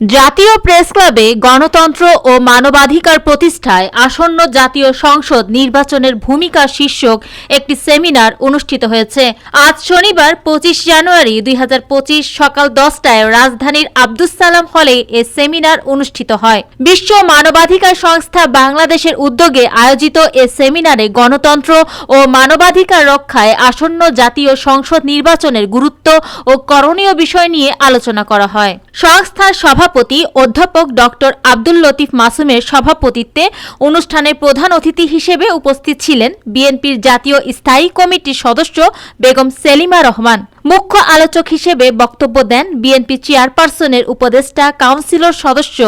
জাতীয় প্রেস ক্লাবে গণতন্ত্র ও মানবাধিকার প্রতিষ্ঠায় আসন্ন জাতীয় সংসদ নির্বাচনের ভূমিকা শীর্ষক একটি সেমিনার অনুষ্ঠিত হয়েছে। আজ শনিবার 25 জানুয়ারি 2025 সকাল 10টায় রাজধানীর আব্দুস সালাম হলে এ সেমিনার অনুষ্ঠিত হয়। বিশ্ব মানবাধিকার সংস্থা বাংলাদেশের উদ্যোগে আয়োজিত এ সেমিনারে গণতন্ত্র ও মানবাধিকার রক্ষায় আসন্ন জাতীয় সংসদ নির্বাচনের গুরুত্ব ও করণীয় বিষয় নিয়ে আলোচনা করা হয়। সংস্থার সভাপতি অধ্যাপক ডক্টর আব্দুল লতিফ মাসুমের সভাপতিত্বে অনুষ্ঠানে প্রধান অতিথি হিসেবে উপস্থিত ছিলেন বিএনপির জাতীয় স্থায়ী কমিটির সদস্য বেগম সেলিমা রহমান। মুখ্য আলোচক হিসেবে বক্তব্য দেন বিএনপি চেয়ারপারসনের উপদেষ্টা কাউন্সিলর সদস্য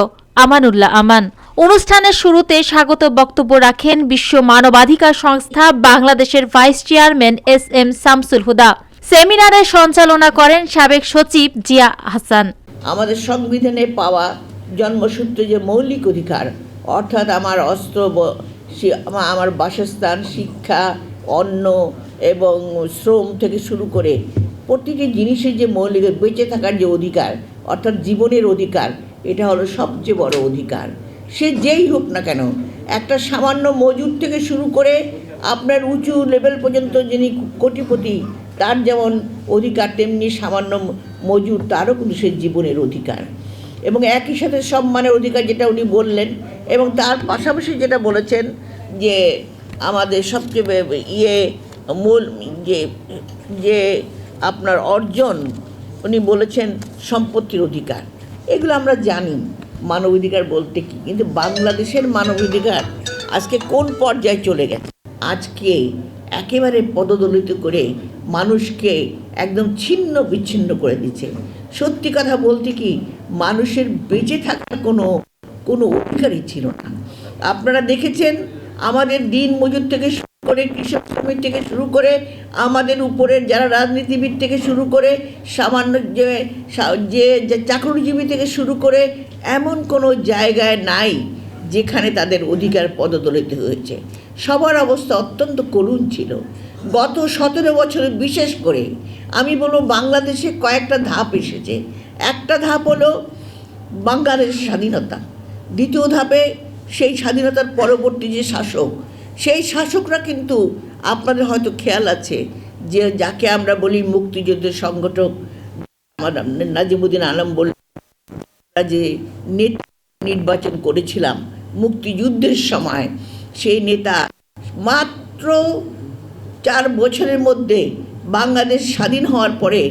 আমানুল্লাহ আমান। অনুষ্ঠানের শুরুতে স্বাগত বক্তব্য রাখেন বিশ্ব মানবাধিকার সংস্থা বাংলাদেশের ভাইস চেয়ারম্যান SM শামসুল হুদা। সেমিনারে সঞ্চালনা করেন সাবেক সচিব জিয়া হাসান। আমাদের সংবিধানে পাওয়া জন্মসূত্রে যে মৌলিক অধিকার, অর্থাৎ আমার অস্ত্র, আমার বাসস্থান, শিক্ষা, অন্ন এবং শ্রম থেকে শুরু করে প্রতিটি জিনিসের যে মৌলিক বেঁচে থাকার যে অধিকার, অর্থাৎ জীবনের অধিকার, এটা হলো সবচেয়ে বড় অধিকার। সে যেই হোক না কেন, একটা সামান্য মজুর থেকে শুরু করে আপনার উঁচু লেভেল পর্যন্ত যিনি কোটিপতি, তার যেমন অধিকার, তেমনি সামান্য মজুর তারও কিন্তু সে জীবনের অধিকার। এবং একই সাথে সম্মানের অধিকার, যেটা উনি বললেন, এবং তার পাশাপাশি যেটা বলেছেন যে আমাদের সবচেয়ে মূল যে আপনার অর্জন, উনি বলেছেন সম্পত্তির অধিকার। এগুলো আমরা জানি মানবাধিকার বলতে কি, কিন্তু বাংলাদেশের মানবাধিকার আজকে কোন পর্যায়ে চলে গেছে। আজকে একেবারে পদদলিত করে মানুষকে একদম ছিন্ন বিচ্ছিন্ন করে দিচ্ছে। সত্যি কথা বলতে কি, মানুষের বেঁচে থাকার কোনো অধিকারই ছিল না। আপনারা দেখেছেন আমাদের দিন মজুর থেকে শুরু করে, কৃষক শ্রমিক থেকে শুরু করে, আমাদের উপরের যারা রাজনীতিবিদ থেকে শুরু করে, সামান্য যে চাকরিজীবী থেকে শুরু করে, এমন কোনো জায়গায় নাই যেখানে তাদের অধিকার পদদলিত হয়েছে। সবার অবস্থা অত্যন্ত করুণ ছিল। গত 17 বছরে বিশেষ করে আমি বলবো বাংলাদেশে কয়েকটা ধাপ এসেছে। একটা ধাপ হলো বাংলাদেশের স্বাধীনতা, দ্বিতীয় ধাপে সেই স্বাধীনতার পরবর্তী যে শাসক, সেই শাসকরা কিন্তু আপনাদের হয়তো খেয়াল আছে যে যাকে আমরা বলি মুক্তিযুদ্ধের সংগঠক নাজিমুদ্দিন আলম বলে যে নেতা নির্বাচন করেছিলাম মুক্তিযুদ্ধের সময়, সেই নেতা মাত্র 4 বছরের মধ্যে বাংলাদেশ স্বাধীন হওয়ার পরে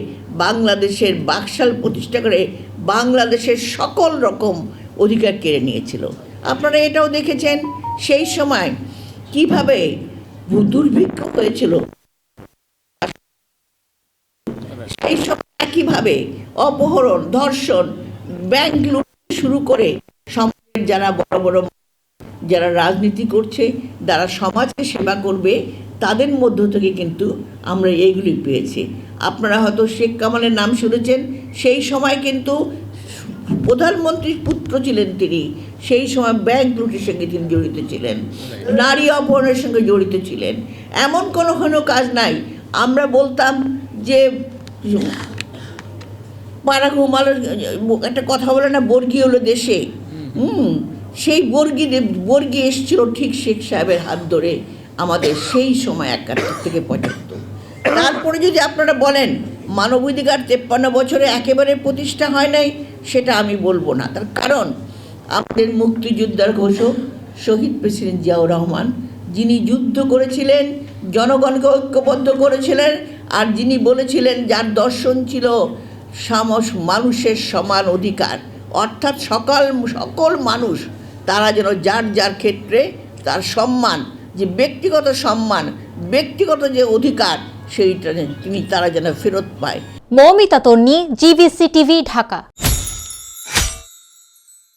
বাংলাদেশের বাকশাল প্রতিষ্ঠা করে বাংলাদেশের সকল রকম অধিকার কেড়ে নিয়েছিল। আপনারা এটাও দেখেছেন সেই সময় কিভাবে দুর্ভিক্ষ হয়েছিল, সেই সময় একইভাবে অপহরণ, ধর্ষণ, ব্যাংক লুট শুরু করে সমাজের যারা বড় বড় যারা রাজনীতি করছে, যারা সমাজকে সেবা করবে, তাদের মধ্য থেকে কিন্তু আমরা এইগুলি পেয়েছি। আপনারা হয়তো শেখ কামালের নাম শুনেছেন। সেই সময় কিন্তু প্রধানমন্ত্রীর পুত্র ছিলেন তিনি। সেই সময় ব্যাংক লুটের সঙ্গে তিনি জড়িত ছিলেন, নারী অপহরণের সঙ্গে জড়িত ছিলেন। এমন কোনো কাজ নাই। আমরা বলতাম যে পাড়া ঘুমালো, একটা কথা বলে না, বর্গী হলো দেশে। সেই বর্গী এসেছিল ঠিক শেখ সাহেবের হাত ধরে আমাদের সেই সময় 71 থেকে 75। তারপরে যদি আপনারা বলেন মানবাধিকার 53 বছরে একেবারে প্রতিষ্ঠা হয় নাই, সেটা আমি বলবো না। তার কারণ আমাদের মুক্তিযোদ্ধার ঘোষক শহীদ প্রেসিডেন্ট জিয়াউর রহমান, যিনি যুদ্ধ করেছিলেন, জনগণকে ঐক্যবদ্ধ করেছিলেন, আর যিনি বলেছিলেন, যার দর্শন ছিল মানুষের সমান অধিকার, অর্থাৎ সকল মানুষ তারা যেন যার যার ক্ষেত্রে তার সম্মান, যে ব্যক্তিগত সম্মান, ব্যক্তিগত যে অধিকার, সেইটা তারা যেন ফেরত পায়। মৌমিতা তন্নি, GVC টিভি, ঢাকা।